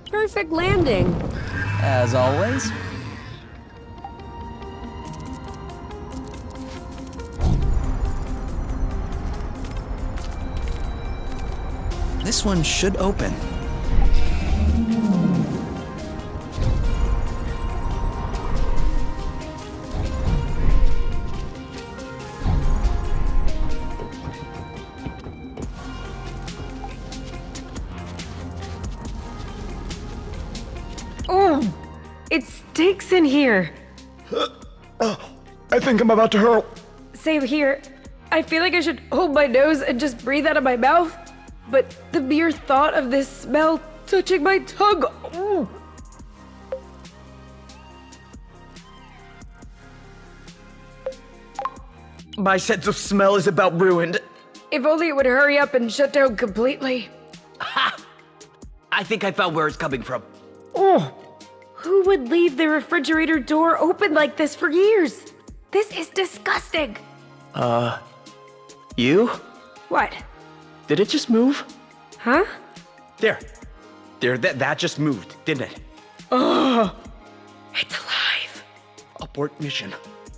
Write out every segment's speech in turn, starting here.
Perfect landing. As always. This one should open. Oh, it stinks in here. I think I'm about to hurl. Same here. I feel like I should hold my nose and just breathe out of my mouth, but the mere thought of this smell touching my tongue. Oh. My sense of smell is about ruined. If only it would hurry up and shut down completely. Ha! I think I found where it's coming from. Oh, who would leave the refrigerator door open like this for years? This is disgusting. You? What? Did it just move? Huh? There, that just moved, didn't it? Oh, it's alive. Abort mission.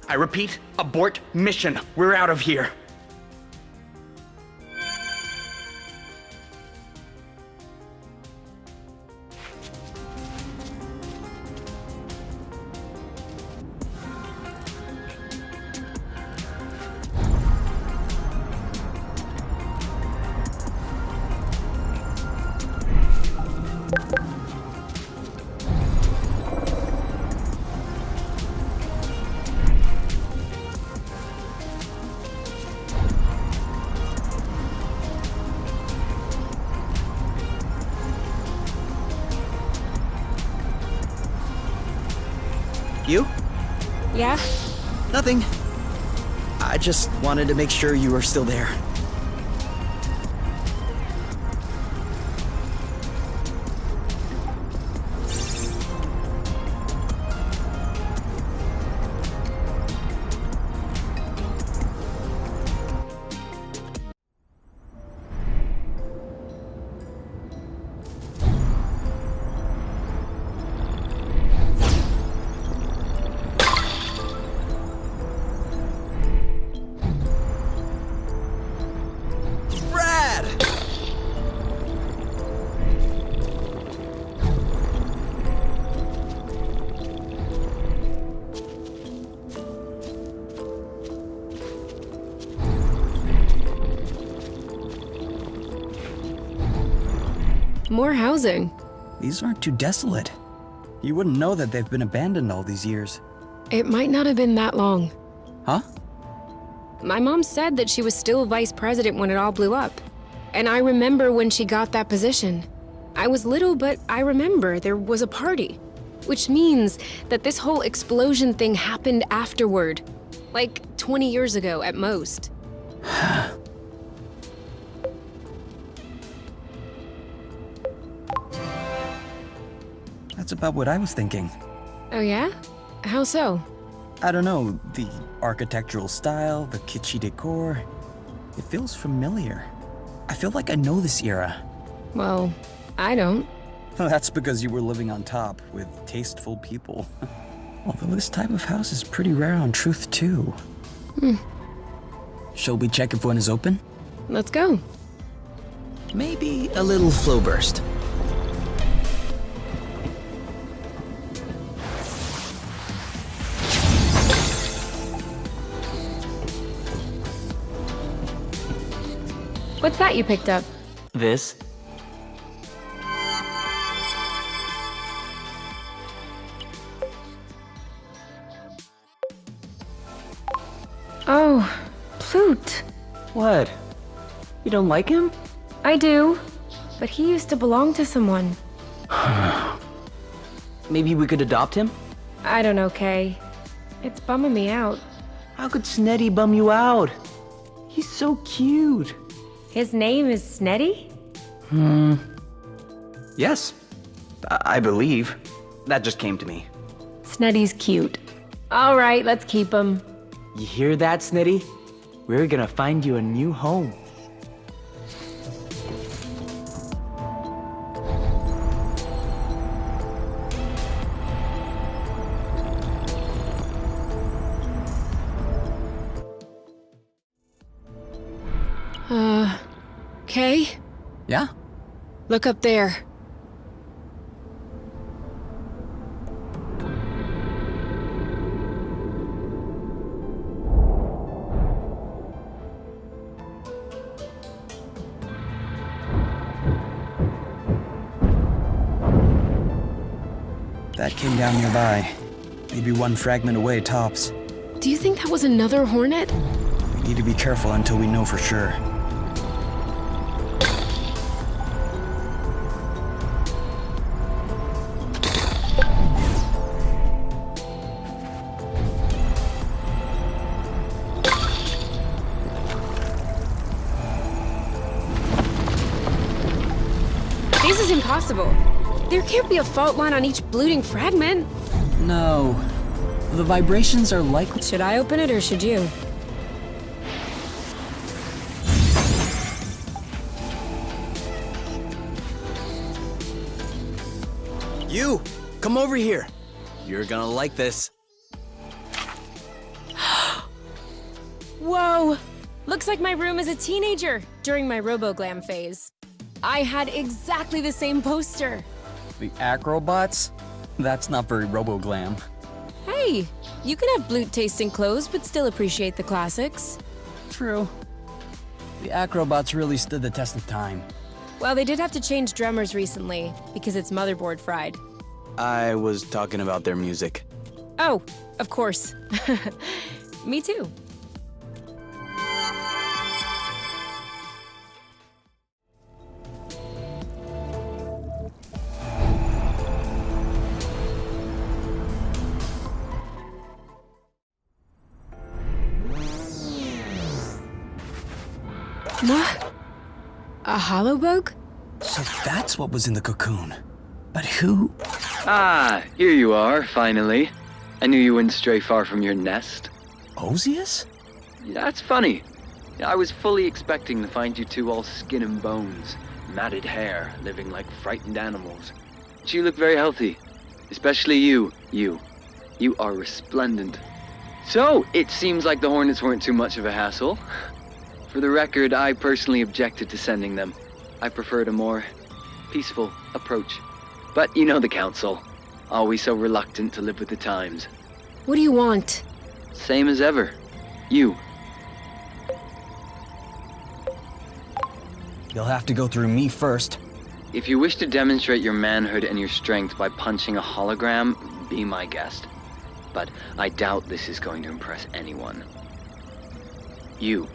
I repeat, abort mission. We're out of here. You? Yeah? Nothing. I just wanted to make sure you were still there. More housing. These aren't too desolate. You wouldn't know that they've been abandoned all these years. It might not have been that long. Huh? My mom said that she was still vice president when it all blew up. And I remember when she got that position. I was little, but I remember there was a party. Which means that this whole explosion thing happened afterward. Like 20 years ago at most. That's about what I was thinking. Oh yeah? How so? I don't know, the architectural style, the kitschy decor. It feels familiar. I feel like I know this era. Well, I don't. That's because you were living on top with tasteful people. Although this type of house is pretty rare on Truth too. Shall we check if one is open? Let's go. Maybe a little flow burst. What's that you picked up? This? Oh, Plute. What? You don't like him? I do, but he used to belong to someone. Maybe we could adopt him? I don't know, Kay. It's bumming me out. How could Sneddy bum you out? He's so cute. His name is Sneddy? Yes, I believe. That just came to me. Sneddy's cute. All right, let's keep him. You hear that, Sneddy? We're gonna find you a new home. okay? Yeah? Look up there. That came down nearby. Maybe one fragment away, tops. Do you think that was another hornet? We need to be careful until we know for sure. This is impossible. There can't be a fault line on each bleeding fragment. No. The vibrations are likely. Should I open it or should you? You! Come over here! You're gonna like this. Whoa! Looks like my room as a teenager during my RoboGlam phase. I had exactly the same poster. The acrobots? That's not very RoboGlam. Hey, you can have blute-tasting clothes but still appreciate the classics. True. The acrobots really stood the test of time. Well, they did have to change drummers recently because its motherboard fried. I was talking about their music. Oh, of course. Me too. What? A hollow bug? So that's what was in the cocoon. But who? Ah, here you are, finally. I knew you wouldn't stray far from your nest. Osius? That's funny. I was fully expecting to find you two all skin and bones, matted hair, living like frightened animals. But you look very healthy. Especially you. You are resplendent. So, it seems like the hornets weren't too much of a hassle. For the record, I personally objected to sending them. I preferred a more peaceful approach. But you know the council. Always so reluctant to live with the times. What do you want? Same as ever. You. You'll have to go through me first. If you wish to demonstrate your manhood and your strength by punching a hologram, be my guest. But I doubt this is going to impress anyone. You.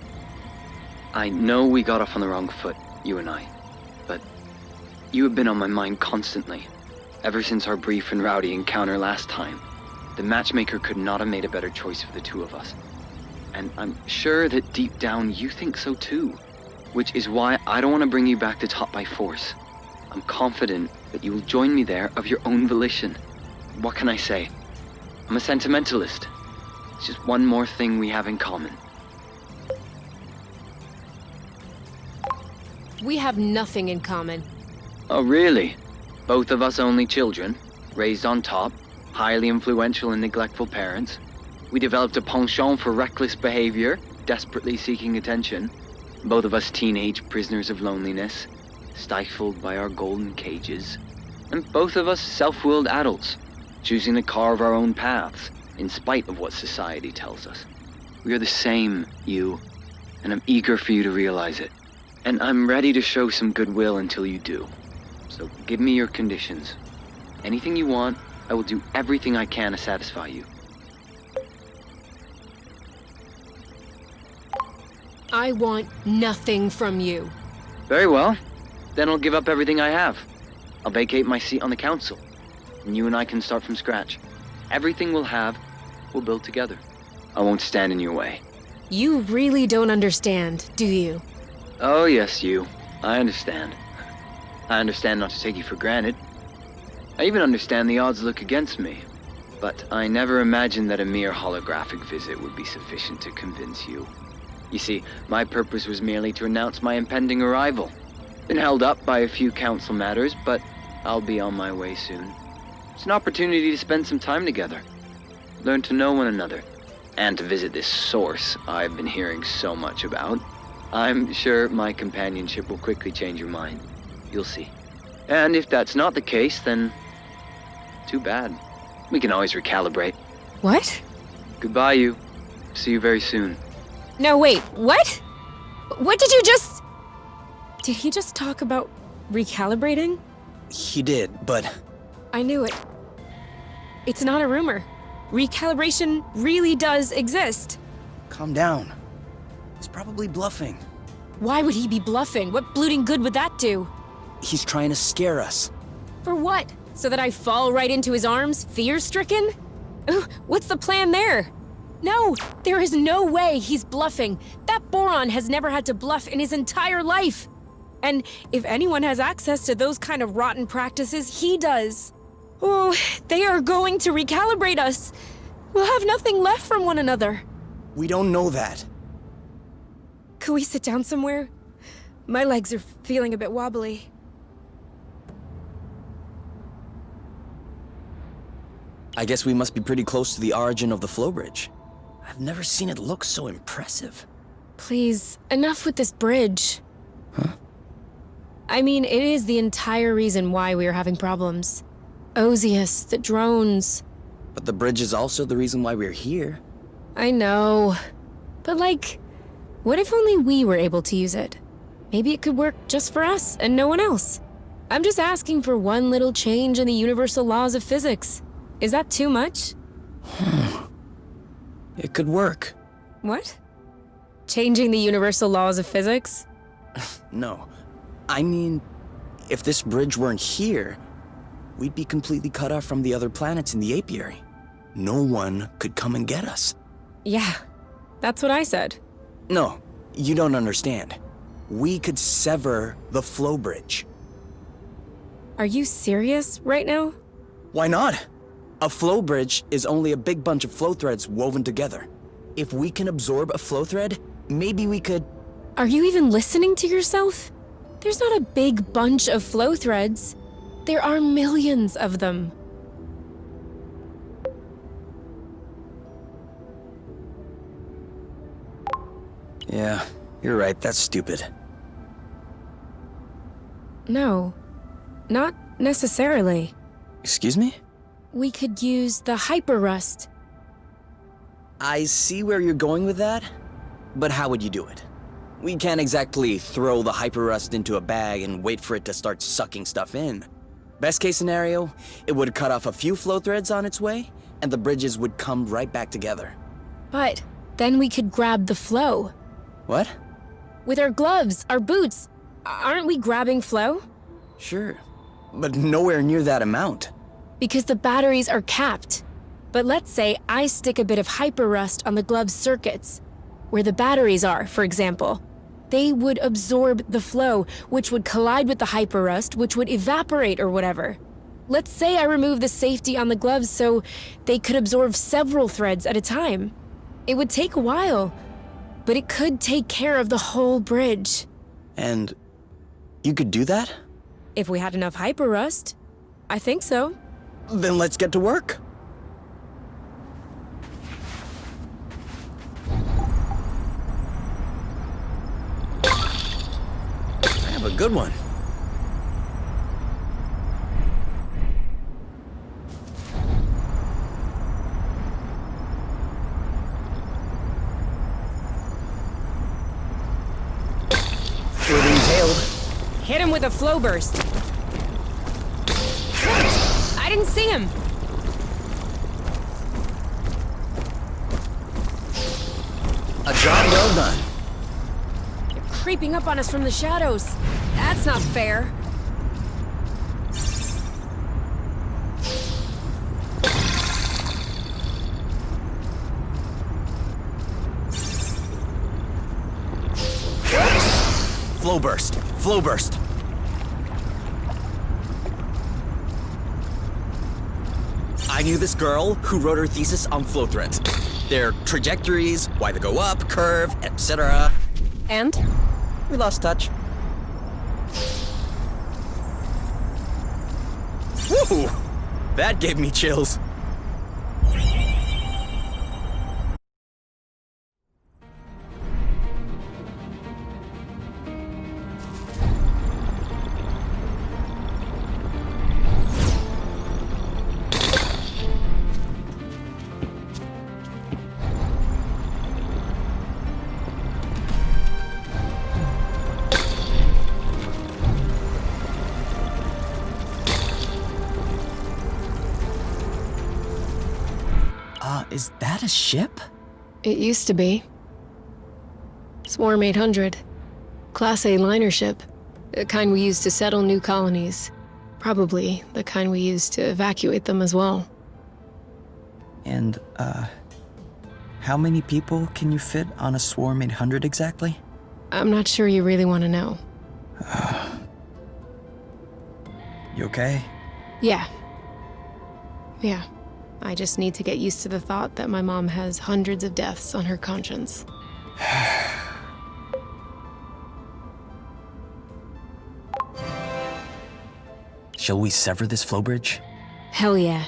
I know we got off on the wrong foot, you and I. But you have been on my mind constantly. Ever since our brief and rowdy encounter last time. The matchmaker could not have made a better choice for the two of us. And I'm sure that deep down you think so too. Which is why I don't want to bring you back to top by force. I'm confident that you will join me there of your own volition. What can I say? I'm a sentimentalist. It's just one more thing we have in common. We have nothing in common. Oh, really? Both of us only children, raised on top, highly influential and neglectful parents. We developed a penchant for reckless behavior, desperately seeking attention. Both of us teenage prisoners of loneliness, stifled by our golden cages. And both of us self-willed adults, choosing to carve our own paths, in spite of what society tells us. We are the same, you, and I'm eager for you to realize it. And I'm ready to show some goodwill until you do. So give me your conditions. Anything you want, I will do everything I can to satisfy you. I want nothing from you. Very well. Then I'll give up everything I have. I'll vacate my seat on the council. And you and I can start from scratch. Everything we'll have, we'll build together. I won't stand in your way. You really don't understand, do you? Oh yes, you. I understand. I understand not to take you for granted. I even understand the odds look against me. But I never imagined that a mere holographic visit would be sufficient to convince you. You see, my purpose was merely to announce my impending arrival. Been held up by a few council matters, but I'll be on my way soon. It's an opportunity to spend some time together. Learn to know one another. And to visit this source I've been hearing so much about. I'm sure my companionship will quickly change your mind. You'll see. And if that's not the case, then too bad. We can always recalibrate. What? Goodbye, you. See you very soon. No, wait, what? What did you just... Did he just talk about recalibrating? He did, but I knew it. It's not a rumor. Recalibration really does exist. calm down. He's probably bluffing. Why would he be bluffing? What blooting good would that do? He's trying to scare us. For what? So that I fall right into his arms, fear-stricken? What's the plan there? No, there is no way he's bluffing. That boron has never had to bluff in his entire life. And if anyone has access to those kind of rotten practices, he does. Oh, they are going to recalibrate us. We'll have nothing left from one another. We don't know that. Could we sit down somewhere? My legs are feeling a bit wobbly. I guess we must be pretty close to the origin of the flow bridge. I've never seen it look so impressive. Please, enough with this bridge. Huh? I mean, it is the entire reason why we are having problems. Ozius, the drones. But the bridge is also the reason why we're here. I know. But like, what if only we were able to use it? Maybe it could work just for us and no one else. I'm just asking for one little change in the universal laws of physics. Is that too much? It could work. What? Changing the universal laws of physics? No. I mean, if this bridge weren't here, we'd be completely cut off from the other planets in the apiary. No one could come and get us. Yeah, that's what I said. No, you don't understand. We could sever the flow bridge. Are you serious right now? Why not? A flow bridge is only a big bunch of flow threads woven together. If we can absorb a flow thread, maybe we could... Are you even listening to yourself? There's not a big bunch of flow threads. There are millions of them. Yeah, you're right, that's stupid. No, not necessarily. Excuse me? We could use the hyper-rust. I see where you're going with that, but how would you do it? We can't exactly throw the hyper-rust into a bag and wait for it to start sucking stuff in. Best case scenario, it would cut off a few flow threads on its way, and the bridges would come right back together. But then we could grab the flow. What? With our gloves, our boots, aren't we grabbing flow? Sure, but nowhere near that amount. Because the batteries are capped. But let's say I stick a bit of hyper-rust on the glove's circuits, where the batteries are, for example. They would absorb the flow, which would collide with the hyper-rust, which would evaporate or whatever. Let's say I remove the safety on the gloves so they could absorb several threads at a time. It would take a while, but it could take care of the whole bridge. And you could do that? If we had enough hyper-rust, I think so. Then let's get to work. I have a good one. We're being tailed. Hit him with a flow burst. I didn't see him. A job well done. You're creeping up on us from the shadows. That's not fair. Flow burst. Flow burst. I knew this girl who wrote her thesis on flow threads. Their trajectories, why they go up, curve, etc. And? We lost touch. Woo! That gave me chills. Is that a ship? It used to be. Swarm 800. Class A liner ship. The kind we use to settle new colonies. Probably the kind we use to evacuate them as well. And, how many people can you fit on a Swarm 800 exactly? I'm not sure you really want to know. You okay? Yeah. Yeah. I just need to get used to the thought that my mom has hundreds of deaths on her conscience. Shall we sever this flow bridge? Hell yeah.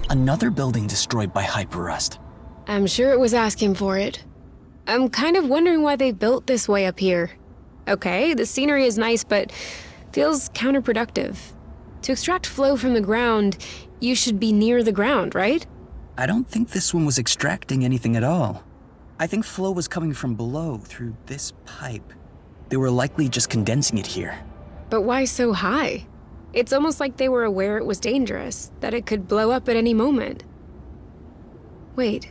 Another building destroyed by hyperrust. I'm sure it was asking for it. I'm kind of wondering why they built this way up here. Okay, the scenery is nice, but feels counterproductive. To extract flow from the ground, you should be near the ground, right? I don't think this one was extracting anything at all. I think flow was coming from below through this pipe. They were likely just condensing it here. But why so high? It's almost like they were aware it was dangerous, that it could blow up at any moment. Wait.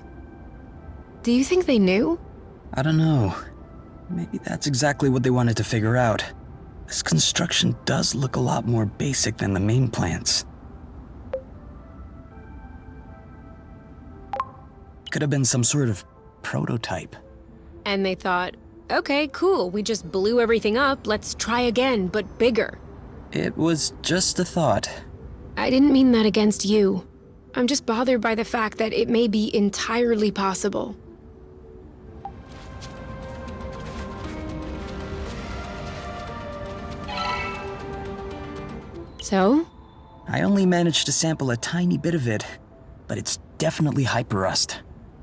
Do you think they knew? I don't know. Maybe that's exactly what they wanted to figure out. This construction does look a lot more basic than the main plants. Could have been some sort of prototype. And they thought, okay, cool, we just blew everything up, let's try again, but bigger. It was just a thought. I didn't mean that against you. I'm just bothered by the fact that it may be entirely possible. So? I only managed to sample a tiny bit of it, but it's definitely hyperrust.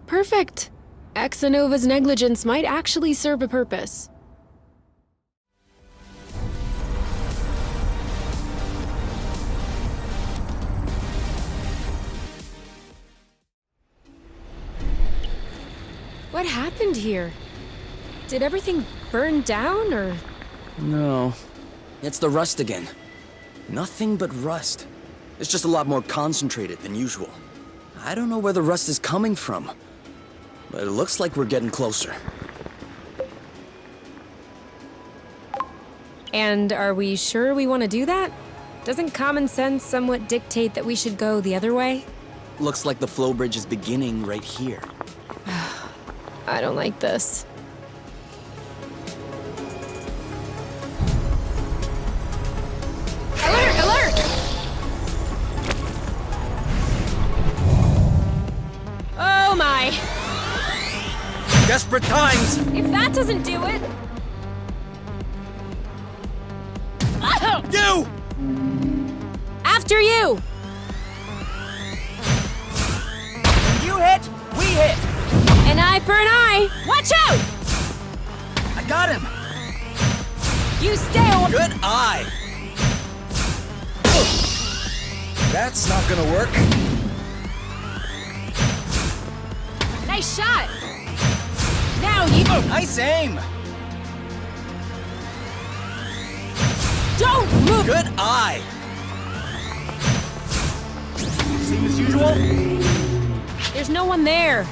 Perfect. Exonova's negligence might actually serve a purpose. What happened here? Did everything burn down, or...? No. It's the rust again. Nothing but rust. It's just a lot more concentrated than usual. I don't know where the rust is coming from, but it looks like we're getting closer. And are we sure we want to do that? Doesn't common sense somewhat dictate that we should go the other way? Looks like the flow bridge is beginning right here. I don't like this. Alert! Alert! Oh my! Desperate times! If that doesn't do it... You! After you! You hit, we hit! An eye for an eye! Watch out! I got him! You stay away! Good eye! That's not gonna work. Nice shot! Now you... Nice aim! Don't move! Good eye! Same as usual? There's no one there.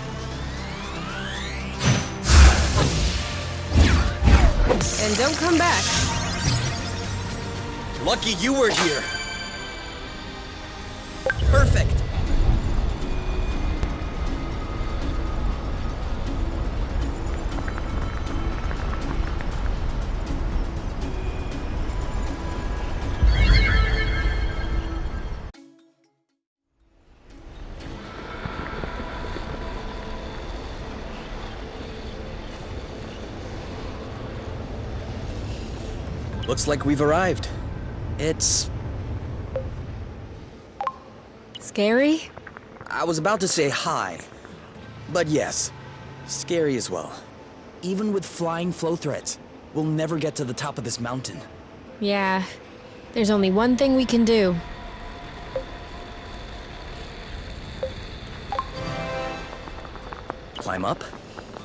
And don't come back. Lucky you were here. Perfect. Looks like we've arrived. It's... Scary? I was about to say hi. But yes, scary as well. Even with flying flow threads, we'll never get to the top of this mountain. Yeah. There's only one thing we can do. Climb up?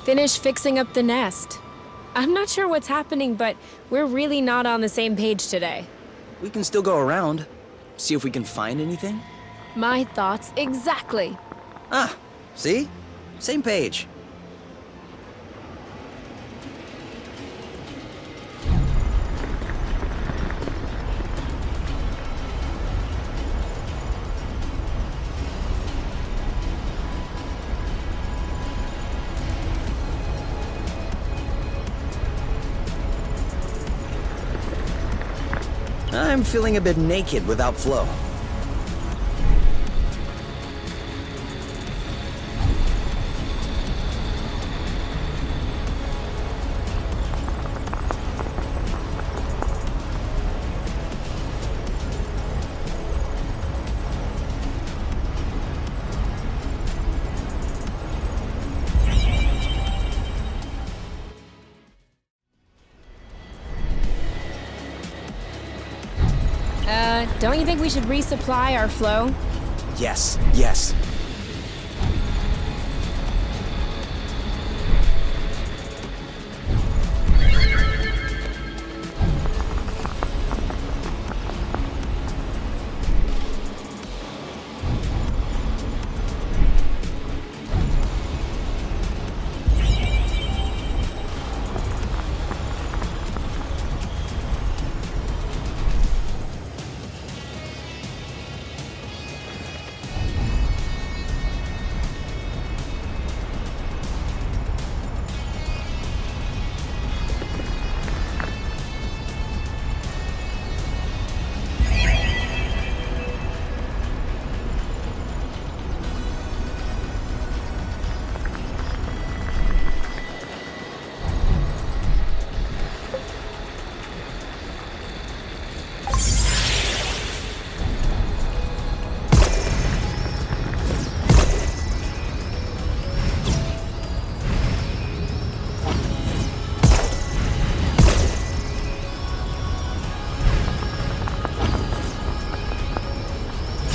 Finish fixing up the nest. I'm not sure what's happening, but we're really not on the same page today. We can still go around. See if we can find anything. My thoughts exactly. Ah, see? Same page. I'm feeling a bit naked without flow. Don't you think we should resupply our flow? Yes, yes.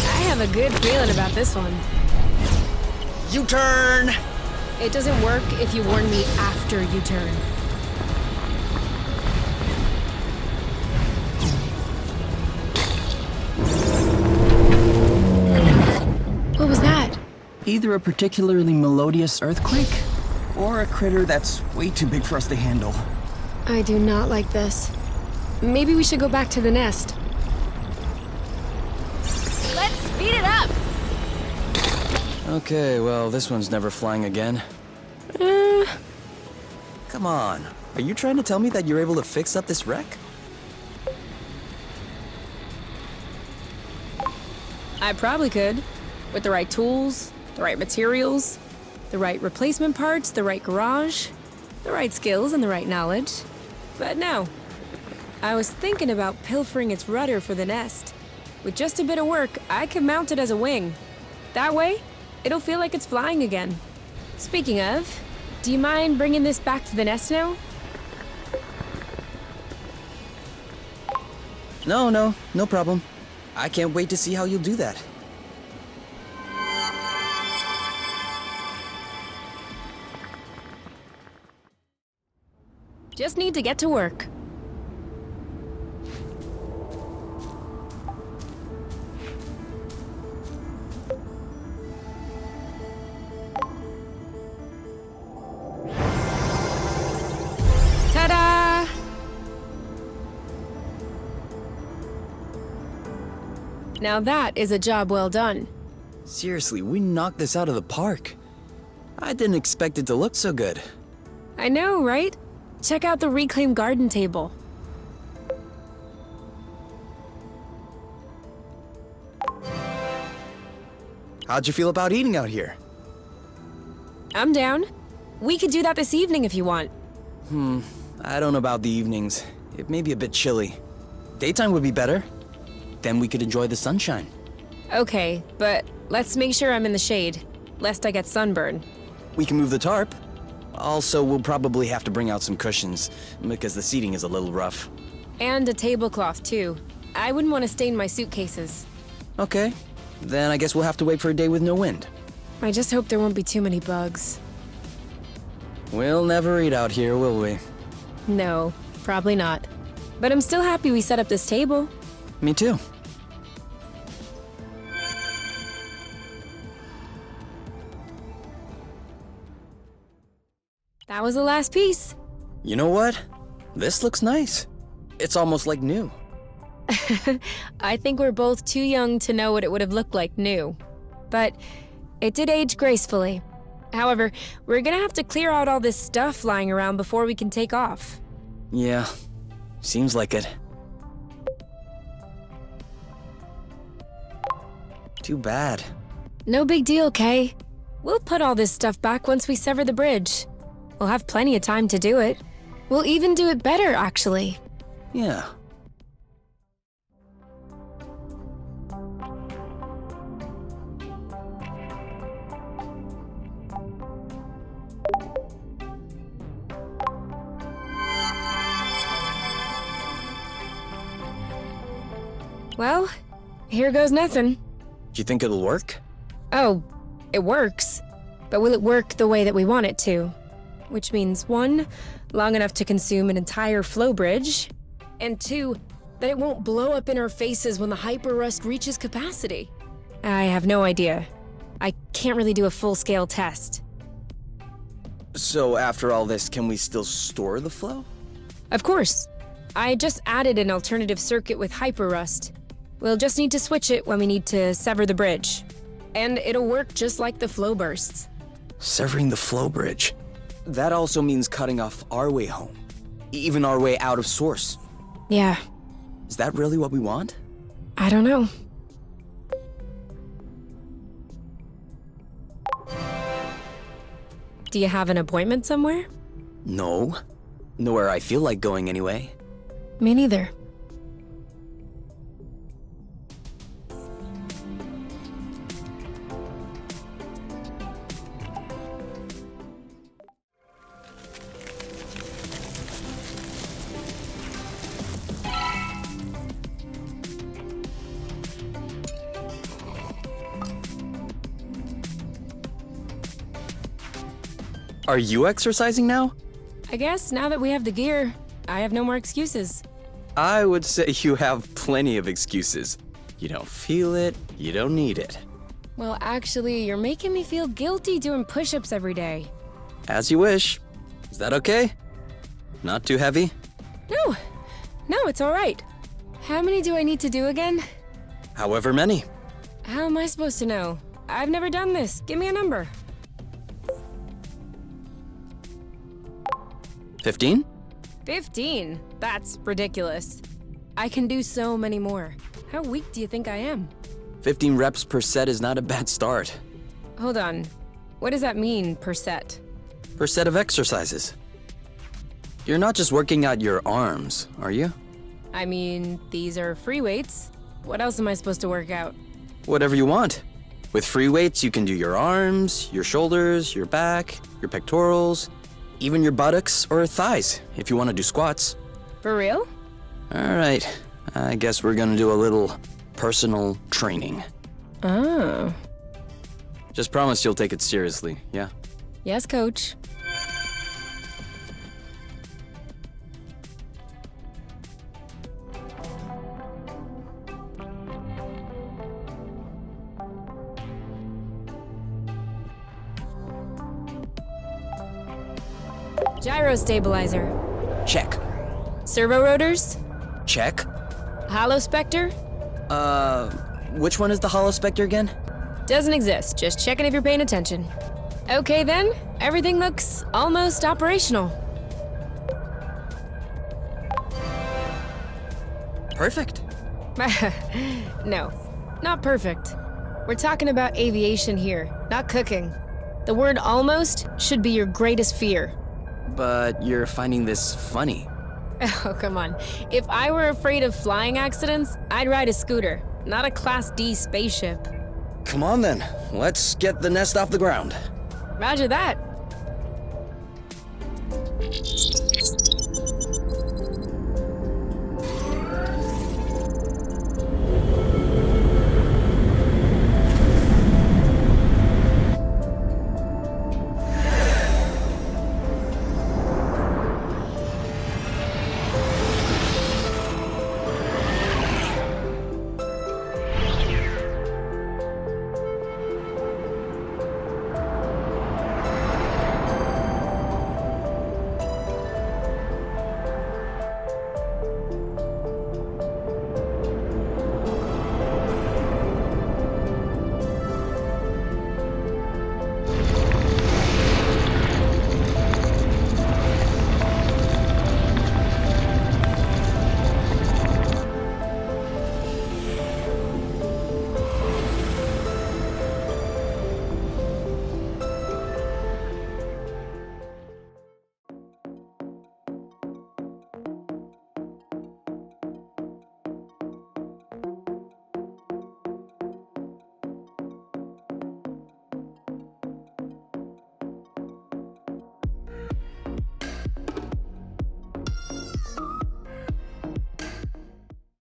I have a good feeling about this one. U-turn! It doesn't work if you warn me after you turn. What was that? Either a particularly melodious earthquake, or a critter that's way too big for us to handle. I do not like this. Maybe we should go back to the nest. Let's speed it up! Okay, well, this one's never flying again. Come on. Are you trying to tell me that you're able to fix up this wreck? I probably could. With the right tools, the right materials, the right replacement parts, the right garage, the right skills, and the right knowledge. But no. I was thinking about pilfering its rudder for the nest. With just a bit of work, I could mount it as a wing. That way, it'll feel like it's flying again. Speaking of, do you mind bringing this back to the nest now? No problem. I can't wait to see how you'll do that. Just need to get to work. Ta-da! Now that is a job well done. Seriously, we knocked this out of the park. I didn't expect it to look so good. I know, right? Check out the reclaimed garden table. How'd you feel about eating out here? I'm down. We could do that this evening if you want. I don't know about the evenings. It may be a bit chilly. Daytime would be better. Then we could enjoy the sunshine. Okay, but let's make sure I'm in the shade, lest I get sunburned. We can move the tarp. Also, we'll probably have to bring out some cushions, because the seating is a little rough. And a tablecloth, too. I wouldn't want to stain my suitcases. Okay. Then I guess we'll have to wait for a day with no wind. I just hope there won't be too many bugs. We'll never eat out here, will we? No, probably not. But I'm still happy we set up this table. Me too. That was the last piece. You know what? This looks nice. It's almost like new. I think we're both too young to know what it would have looked like new. But it did age gracefully. However, we're gonna have to clear out all this stuff lying around before we can take off. Yeah, seems like it. Too bad. No big deal, Kay. We'll put all this stuff back once we sever the bridge. We'll have plenty of time to do it. We'll even do it better, actually. Yeah. Well, here goes nothing. Do you think it'll work? Oh, it works. But will it work the way that we want it to? Which means 1, long enough to consume an entire flow bridge, and 2, that it won't blow up in our faces when the hyper-rust reaches capacity. I have no idea. I can't really do a full-scale test. So after all this, can we still store the flow? Of course. I just added an alternative circuit with hyper-rust. We'll just need to switch it when we need to sever the bridge. And it'll work just like the flow bursts. Severing the flow bridge. That also means cutting off our way home. Even our way out of source. Yeah, Is that really what we want? I don't know. Do you have an appointment somewhere? No. Nowhere I feel like going anyway. Me neither. Are you exercising now? I guess now that we have the gear, I have no more excuses. I would say you have plenty of excuses. You don't feel it, you don't need it. Well, actually, you're making me feel guilty doing push-ups every day. As you wish. Is that okay? Not too heavy? No, it's all right. How many do I need to do again? However many. How am I supposed to know? I've never done this. Give me a number. 15? 15? That's ridiculous. I can do so many more. How weak do you think I am? 15 reps per set is not a bad start. Hold on. What does that mean, per set? Per set of exercises. You're not just working out your arms, are you? I mean, these are free weights. What else am I supposed to work out? Whatever you want. With free weights, you can do your arms, your shoulders, your back, your pectorals, even your buttocks or thighs, if you want to do squats. For real? Alright, I guess we're gonna do a little personal training. Oh. Just promise you'll take it seriously, yeah? Yes, coach. Gyro stabilizer. Check. Servo rotors. Check. Holospector. Which one is the holospector again? Doesn't exist. Just checking if you're paying attention. Okay then. Everything looks almost operational. Perfect. No, not perfect. We're talking about aviation here, not cooking. The word almost should be your greatest fear. But you're finding this funny. Oh, come on. If I were afraid of flying accidents, I'd ride a scooter, not a Class D spaceship. Come on then, let's get the nest off the ground. Roger that.